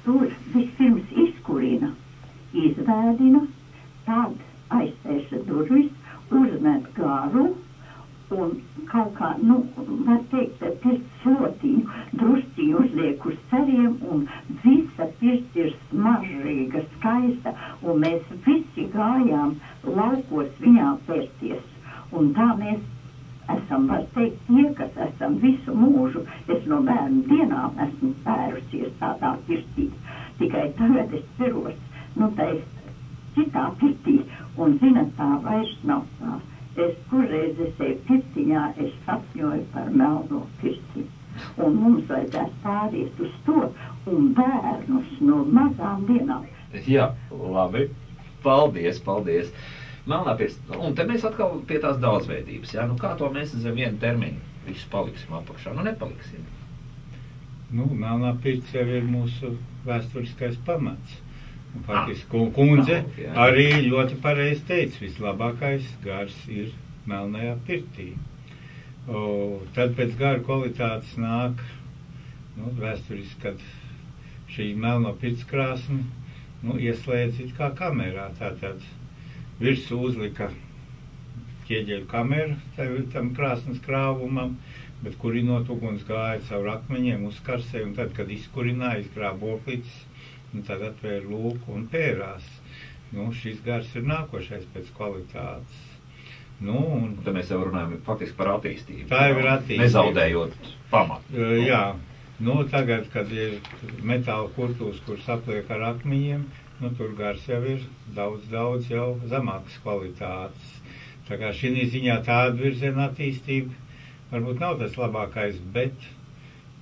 tur vispirms izkurina, izvēdina, tad aizsēša durvis, uzmet garu un kaut kā, var teikt, pirts slotiņu drusciņu uzliek uz ceriem, un visa pirts ir smaržīga, skaista, un mēs visi gājām laukos viņā pērties. Un tā mēs esam, var teikt, tie, kas esam visu mūžu, es no bērnu dienām esmu pērusies tādā pirtī. Tikai tagad es piros, tā es citā pirtī, un zinat, tā vairs nav tā. Es kurreiz esēju pirtiņā, es sapņoju par melno pirti. Un mums vajadzētu pāriet uz to, un bērnus no mazām dienām. Jā, labi. Paldies. Melnā pirts. Un te mēs atkal pie tās daudzveidības, jā? Kā to mēs zem vienu termiņu visu paliksim apakšā? Nepaliksim. Melnā pirts jau ir mūsu vēsturiskais pamats. Faktiski, kundze arī ļoti pareizi teica, vislabākais gars ir melnajā pirtī. Tad pēc gara kvalitātes nāk, vēsturiski, kad šī melno pirts krāsni, ieslēdz it kā kamerā. Tātad virsū uzlika ķieģeļu kameru tam krāsnes krāvumam, bet kurinot uguns gāja caur akmeņiem, uzkarsēja, un tad, kad izkurināja, izgrāba oklītes, tad atvēra lūku un pērās. Šis gars ir nākošais pēc kvalitātes. Tad mēs jau runājam faktiski par attīstību. Tā jau ir attīstība. Nezaudējot pamatu. Jā. Tagad, kad ir metāla kurtūs, kurus apliek ar akmeņiem, tur gars jau ir daudz jau zemākas kvalitātes. Tā kā šī ziņā tāda virziena attīstība varbūt nav tas labākais, bet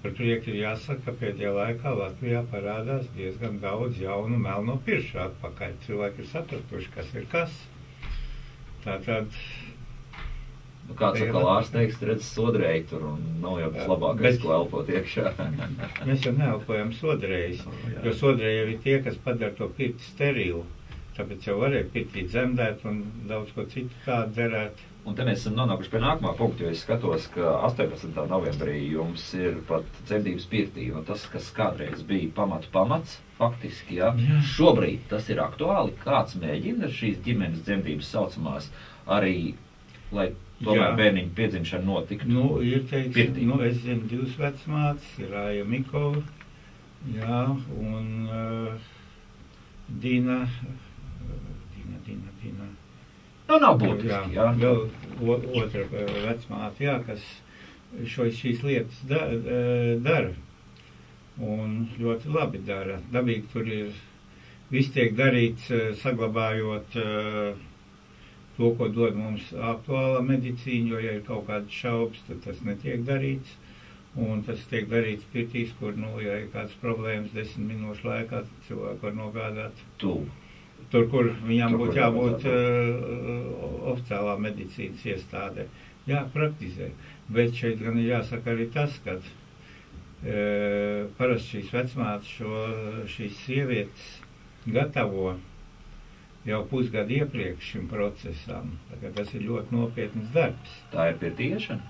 par prieku ir jāsaka, ka pēdējā laikā Latvijā parādās diezgan daudz jaunu melno piršu atpakaļ. Cilvēki ir sapratuši, kas ir kas. Tātad... Kāds atkal ārsteiks, redz sodrēji tur, un nav jau tas labākais, ko elpot iekšā. Mēs jau neelpojam sodrējus, jo sodrēji jau ir tie, kas padara to pirti sterilu. Tāpēc jau varēja pirtī dzemdēt un daudz ko citu tādu derēt. Un te mēs esam nonākuši pie nākamā punkta, jo es skatos, ka 18. novembrī jums ir pat dzemdības pirtī, un tas, kas kādreiz bija pamats, faktiski, jā. Šobrīd tas ir aktuāli, kāds mēģina šīs ģimenes dzemdības saucamās arī, lai tomēr bērniņu piedzimšana notiktu. Ir teiks, es zinu 2 vecmātes, ir Aija Mikova, jā, un Dina. Nav būtiski, jā. Vēl otra vecmāte, jā, kas šīs lietas dara. Un ļoti labi dara. Dabīgi tur ir, viss tiek darīts, saglabājot to, ko dod mums aktuālā medicīna, jo, ja ir kaut kāds šaubas, tad tas netiek darīts. Un tas tiek darīts pirtīs, kur, ja ir kāds problēmas 10 minūšu laikā, tad cilvēku var nogādāt. Tur, kur viņam būtu jābūt oficiālā medicīnas iestādē. Jā, praktizē. Bet šeit gan ir jāsaka arī tas, ka parasti šīs vecmātes šīs sievietes gatavo jau pusgadu iepriekš šim procesam. Tas ir ļoti nopietns darbs. Tā ir pirtiešana?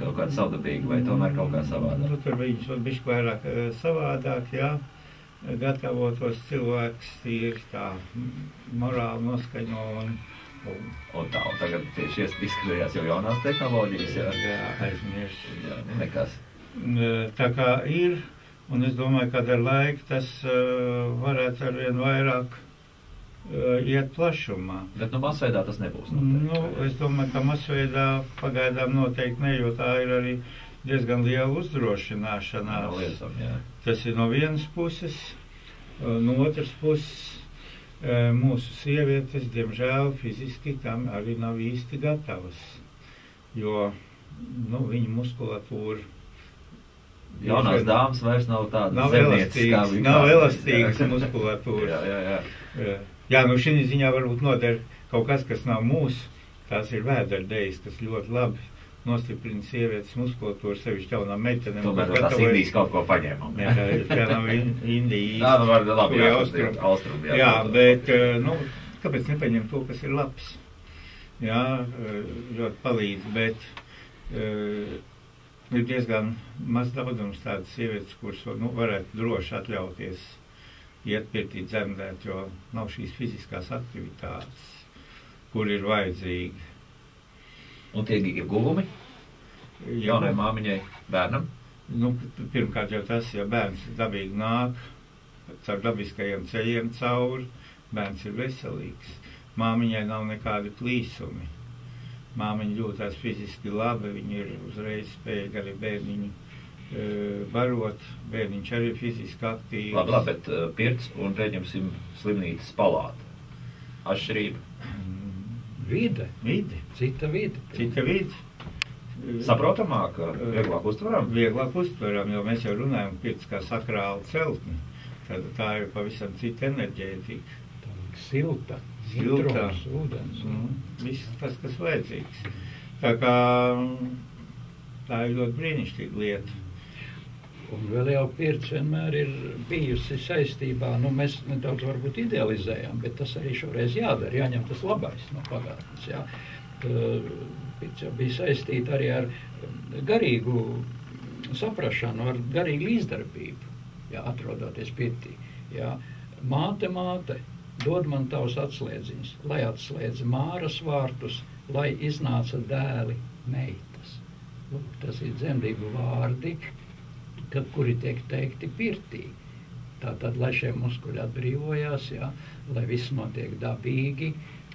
Kaut kāda savdabīga vai tomēr kaut kā savādāk? Tur viņus var bišķi vairāk savādāk, jā. Gatavotos cilvēks ir tā morāli noskaņo un tā, un tagad tieši izskatījās jau jaunās tehnoloģijas, jā. Jā, aizmirst. Jā, nekas. Tā kā ir, un es domāju, ka ar laiku tas varētu arvien vairāk iet plašumā. Bet masveidā tas nebūs noteikti. Es domāju, ka masveidā pagaidām noteikti ne, jo tā ir arī diezgan liela uzdrošināšanās. Tas ir no vienas puses, no otras puses mūsu sievietes, diemžēl, fiziski tam arī nav īsti gatavas, jo viņu muskulatūra jaunās dāmas vairs nav tāda zemnieces, nav elastīgas muskulatūras. Jā, šī ziņā varbūt noder kaut kas nav mūsu, tās ir vēderdejas, kas ļoti labi nostiprina sievietes muskulatūru, sevišķi jaunām meitenēm. Tomēr tās Indijas kaut ko paņēmām. Jā, nav Indija īsti. Austrum. Jā, bet, kāpēc nepaņem to, kas ir labs? Jā, ļoti palīdz, bet ir diezgan maz daudzums tādas sievietes, kuras varētu droši atļauties iet pirtī dzemdēt, jo nav šīs fiziskās aktivitātes, kur ir vajadzīgi. Un tie ieguvumi jaunai māmiņai, bērnam? Nu, pirmkārt jau tas, ja bērns dabīgi nāk, caur dabiskajiem ceļiem cauri, bērns ir veselīgs. Māmiņai nav nekādi plīsumi. Māmiņa jūtās fiziski labi, viņa ir uzreiz spējīga arī bērniņu barot, bērniņš arī fiziski aktīvs. Labi, bet pirts un pieņemsim slimnīcas palāta. Atšķirība? Vide. Cita vide. Cita vide. Saprotamāk, vieglāk uztveram? Vieglāk uztveram, jo mēs jau runājam pirts kā sakrāla celtni. Tad tā ir pavisam cita enerģētika. Silta. Siltās ūdens. Viss tas, kas vajadzīgs. Tā kā tā ir ļoti brīnišķīga lieta. Un vēl jau pirts vienmēr ir bijusi saistībā, nu mēs nedaudz varbūt idealizējam, bet tas arī šoreiz jādara, jāņem tas labais no pagātnes, jā. Pirts jau bija saistīta arī ar garīgu saprašanu, ar garīgu līdzdarbību, jā, atrodoties pirtī, jā. Māte, dod man tavus atslēdziņus, lai atslēdz māras vārtus, lai iznāca dēli meitas. Lūk, tas ir dzemdību vārdi, kuri tiek teikti pirtī. Tātad, lai šie muskuļi atbrīvojās, jā, lai viss notiek dabīgi,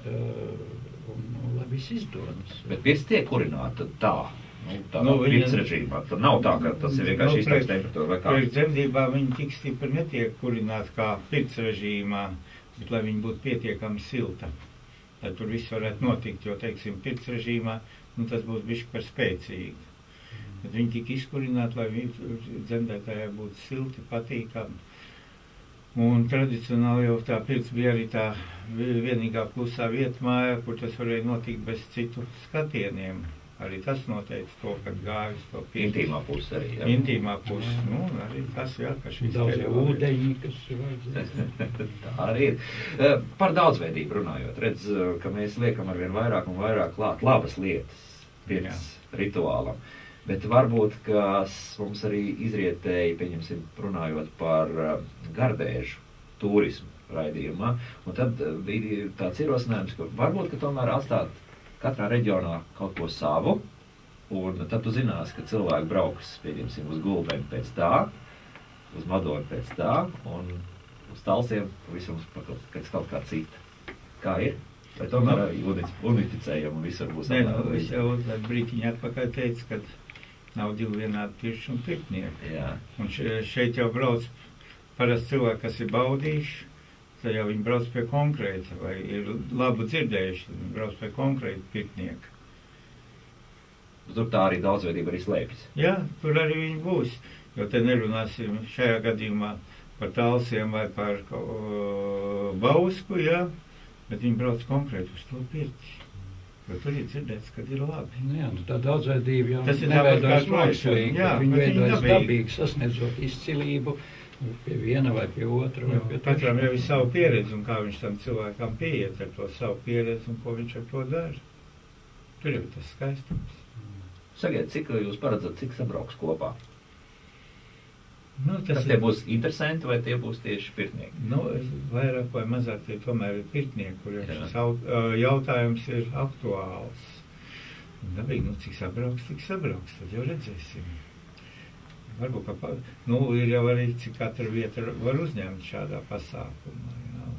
un lai viss izdodas. Bet pirts tiek kurināta tā, pirts režīmā. Tad nav tā, ka tas ir vienkārši izteiks temperatūra vai kā. Pēc dzemdībā viņi tik stipri netiek kurināti kā pirts režīmā, bet lai viņi būtu pietiekami silta. Lai tur viss varētu notikt, jo, teiksim, pirts režīmā, tas būs bišķi par spēcīgu. Bet viņi tika izkurināti, lai dzemdētājai būtu silti, patīkami. Un tradicionāli jau tā pirts bija arī tā vienīgā klusā vieta mājā, kur tas varēja notikt bez citu skatieniem. Arī tas noteica to, kad gāja uz to pirts. Intīmā puse arī, jā. Intīmā puse, arī tas, jā, ka šis daudz ūdeņi, kas ir vajadzēs. Tā arī ir. Par daudzveidību runājot, redz, ka mēs liekam arvien vairāk un vairāk klāt labas lietas pirts rituālam. Bet varbūt, ka mums arī izrietēji, pieņemsim, runājot par gardēžu turismu raidījumā, un tad bija tāds ierosinājums, ka varbūt, ka tomēr atstāt katrā reģionā kaut ko savu, un tad tu zinās, ka cilvēki brauks, pieņemsim, uz Gulbeni pēc tā, uz Madoni pēc tā, un uz Talsiem visam pēc kaut kā cita. Kā ir? Vai tomēr unificējam un visur būs apmēram? Es jau brītiņi atpakaļ teicu, ka nav divi vienādi pirši un pirtnieki. Jā. Un šeit jau brauc parasti cilvēki, kas ir baudījuši, tad jau viņi brauc pie konkrēta, vai ir labu dzirdējuši, tad viņi brauc pie konkrēta pirtnieka. Tur tā arī daudzveidība arī slēpjas. Jā, tur arī viņi būs, jo te nerunāsim šajā gadījumā par Talsiem vai par Bausku, jā, bet viņi brauc konkrēti uz to pirti. Jo tur ir dzirdēts, kad ir labi. Jā, tā daudzveidība jau neveidojas mākslīgi, viņi veidojas dabīgi, sasniedzot izcilību pie viena vai pie otra. Vai pie katram jau ir savu pieredzi, un kā viņš tam cilvēkam pieiet ar to savu pieredzi, un ko viņš ar to dara. Tur jau tas skaistums. Sakiet, cik jūs paredzat, cik sabrauks kopā? Tas tie būs interesanti, vai tie būs tieši pirtnieki? Vairāk vai mazāk tie tomēr ir pirtnieki, kuriem šis jautājums ir aktuāls. Dabīgi, cik sabrauks, tad jau redzēsim. Varbūt, ka, ir jau arī, cik katra vieta var uzņemt šādā pasākumā. Jā.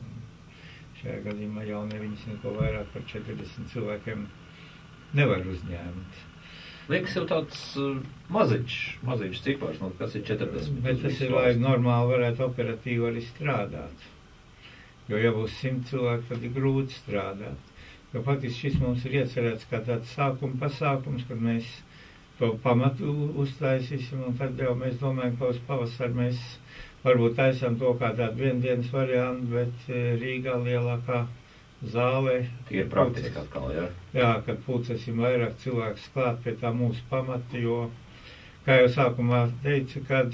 Šajā gadījumā jaunieviņas neko vairāk par 40 cilvēkiem nevar uzņemt. Liekas jau tāds maziņš cipars, kas ir 40. Bet tas ir, lai normāli varētu operatīvi arī strādāt. Jo, ja būs 100 cilvēki, tad ir grūti strādāt. Jo faktiski šis mums ir iecerēts kā tāds sākuma pasākums, kad mēs to pamatu uztaisīsim, un tad jau mēs domājam, ka uz pavasaru mēs varbūt taisām to kā tādu viendienas variantu, bet Rīgā lielākā zālē. Tie ir praktiski atkal, jā? Jā, kad pulcēsim vairāk cilvēkus klāt pie tā mūsu pamata, jo, kā jau sākumā teicu, kad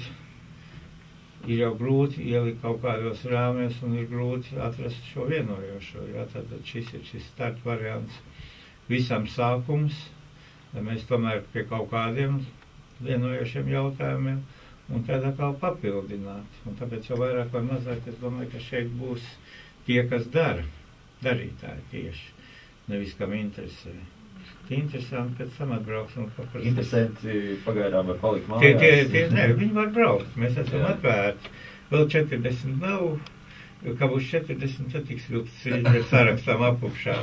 ir jau grūti ielikt kaut kādos rāmjos un ir grūti atrast šo vienojošo, jā, tad šis ir šis start variants visam sākums, lai mēs tomēr pie kaut kādiem vienojošiem jautājumiem un tad atkal papildināt. Un tāpēc jau vairāk vai mazāk es domāju, ka šeit būs tie, kas dara. Darītāji tieši, nevis kam interesē. interesanti, pēc tam atbrauksim. Interesanti pagaidām var palikt mājās. Nē, viņi var braukt, mēs esam atvērti. Vēl 40 nav, kā būs 40, tad tiks vilks sarakstām apukšā.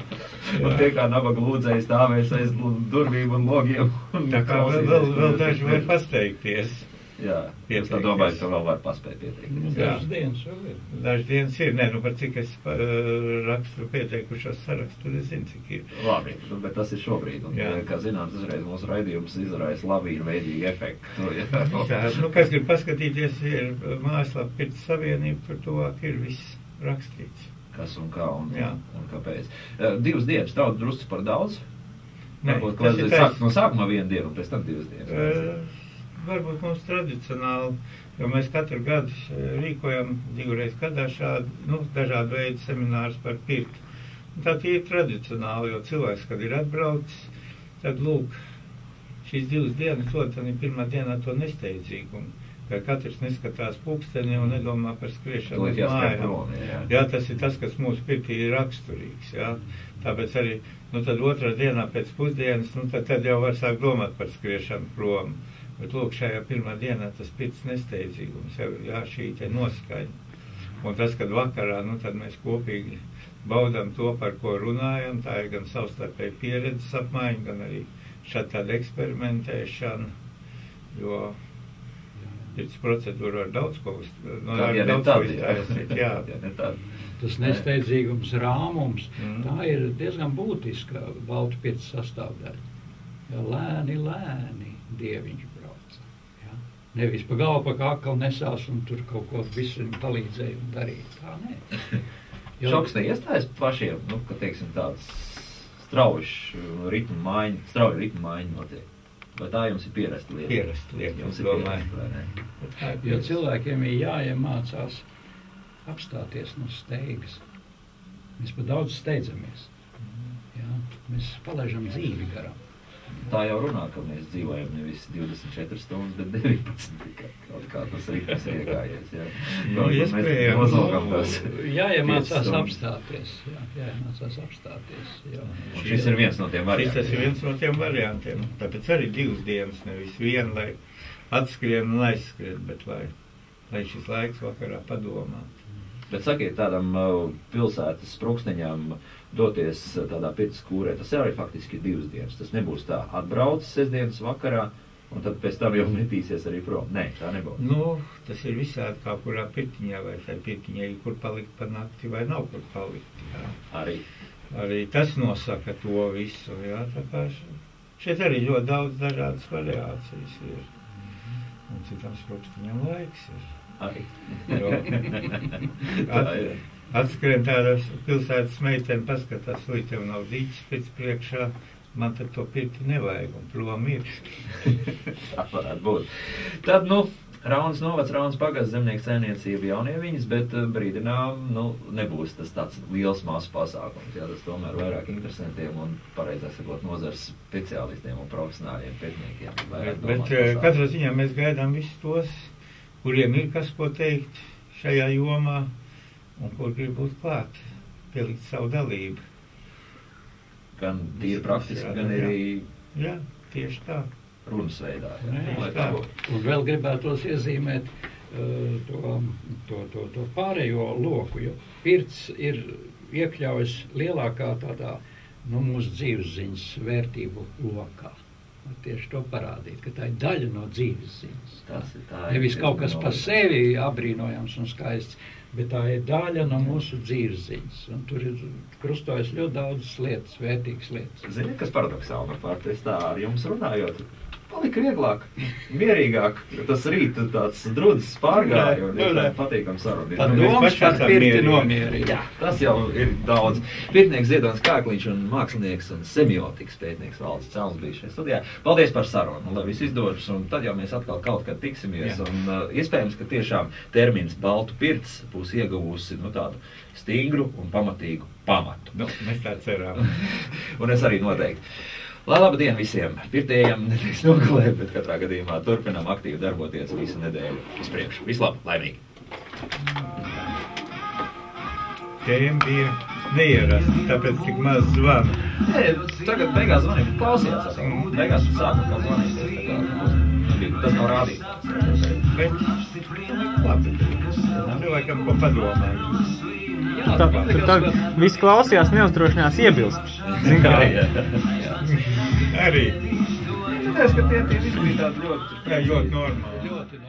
Un tie kā nabaga lūdzēji stāvēs aiz durvīm un logiem. Tā kā vēl daži var pasteikties. Jā, es tā domāju, ka vēl var paspēt pieteikties. Dažas dienas vēl ir. Dažas dienas ir, nē, nu par cik es rakstu pieteikušos sarakstu, tad es zinu, cik ir. Labi, bet tas ir šobrīd. Un, kā zināms, uzreiz mūsu raidījums izraisa lavīnu veidīgu efektu. Jā, nu, kas grib paskatīties, ir mājaslapa Pirts Savienība, par tuvāk ir viss rakstīts. Kas un kā un kāpēc. 2 dienas, tev drusku par daudz? Nē, tas ir no sākumā 1 dienu un pēc tam 2 dienas. Varbūt mums tradicionāli, jo mēs katru gadu rīkojam 2 reizes gadā šādu, dažādu veidu seminārus par pirti. Tā ir tradicionāli, jo cilvēks, kad ir atbraucis, tad lūk, šīs 2 dienas dod, tad ir pirmā dienā to nesteidzīgumu, ka katrs neskatās pulksteni un nedomā par skriešanu uz mājām. Jā, tas ir tas, kas mūsu pirtī ir raksturīgs, jā. Tāpēc arī, tad 2. dienā pēc pusdienas, tad jau var sākt domāt par skriešanu prom. Bet, lūk, šajā 1. dienā tas pirts nesteidzīgums, jau šī te noskaņa. Un tas, kad vakarā, tad mēs kopīgi baudām to, par ko runājam, tā ir gan savstarpēji pieredzes apmaiņa, gan arī šāda tāda eksperimentēšana, jo pirts procedūra var daudz ko iztaisīt. Tas nesteidzīgums, rāmums, tā ir diezgan būtiska baltu pirts sastāvdaļa. Ja lēni dieviņš brauca. Ja? Nevis pa galvu, pa kaklu nesās un tur kaut ko visu palīdzēja un darīja. Tā nē. Šoks neiestājas pašiem, ka, teiksim, tāds strauji ritmu maiņa notiek. Vai tā jums ir pierasta lieta? Pierasta lieta, jums ir pierasta, vai ne? Jo cilvēkiem ir jāiemācās apstāties no steigas. Mēs pa daudz steidzamies. Ja? Mēs palaižam dzīvi garām. Tā jau runā, ka mēs dzīvojam nevis 24 stundas, bet 19 tikai. Kaut kā tas ritms ir iegājies, jā. Jāiemācās apstāties. Jāiemācās apstāties. Jā. Un šis ir viens no tiem variantiem. Šis ir viens no tiem variantiem. Tāpēc arī 2 dienas, nevis 1, lai atskrien un aizskrien, bet lai šis laiks vakarā padomāt. Bet sakiet, tādam pilsētas spruksteņām doties tādā pirts kūrē, tas arī faktiski 2 dienas. Tas nebūs tā atbraucis sestdienas vakarā, un tad pēc tam jau metīsies arī prom. Nē, tā nebūs. Tas ir visādi kā kurā pirtiņā, vai tai pirtiņai, kur palikt pa nakti, vai nav kur palikt. Jā. Arī tas nosaka to visu, jā. Tā kā šeit arī ļoti daudz dažādas variācijas ir. Un citam spruksteņam laiks ir. Arī. Atskrien tādas pilsētas meiteni, paskatās, vai tev nav dīķis pēc priekšā, man tad to pirti nevajag, un prom ir. Tā varētu būt. Tad, Raunas novads, Raunas pagasts, zemnieku saimniecība jaunieviņas, bet brīdinām, nebūs tas tāds liels masu pasākums. Jā, tas tomēr vairāk interesantiem un pareizāk sakot nozars speciālistiem un profesionāļiem pētniekiem. Bet katrā ziņā mēs gaidām visus tos, kuriem ir kas ko teikt šajā jomā un kur grib būt klāt, pielikt savu dalību. Gan tīri praktiski, gan arī... Jā, tieši tā. Runas veidā. Un vēl gribētos iezīmēt to pārējo loku, jo pirts ir iekļaujas lielākā tādā, mūsu dzīvesziņas vērtību lokā. Tieši to parādīt, ka tā ir daļa no dzīvesziņas. Nevis kaut kas par sevi abrīnojams un skaists, bet tā ir daļa no mūsu dzīvesziņas. Un tur ir krustojas ļoti daudzas lietas, vērtīgas lietas. Ziniet, kas paradoksāli man pārt, es tā ar jums runājot, palika vieglāk, mierīgāk, tas rīt tāds drudzis pārgāja un ir patīkam saruna. Tad domas par pirti nomierīgi. Jā, tas jau ir daudz. Pirtnieks Ziedonis Kākliņš un mākslinieks un semiotikas pētnieks Valdis Celms bija šajā studijā. Paldies par sarunu, un lai viss izdodas, un tad jau mēs atkal kaut kad tiksimies. Un iespējams, ka tiešām termins baltu pirts būs ieguvusi tādu stingru un pamatīgu pamatu. Mēs tā cerām. Un es arī noteikti. Lai laba diena visiem pirtējiem, neteiks nogalē, bet katrā gadījumā turpinām aktīvi darboties visu nedēļu uz priekšu. Vislabāk, laimīgi! Tēma bija neierasti, tāpēc tik maz zvanu. Nē, tagad beigās zvanīt, klausījās atkal. Beigās sāka kaut zvanīties, tā kā, tas nav rādītājs. Bet, labi, cilvēkam ko padomāt. Tad viss klausījās, neuzdrošinās iebilst. Zin kā? Arī. Es, ka tie visi bija tādi ļoti normāli.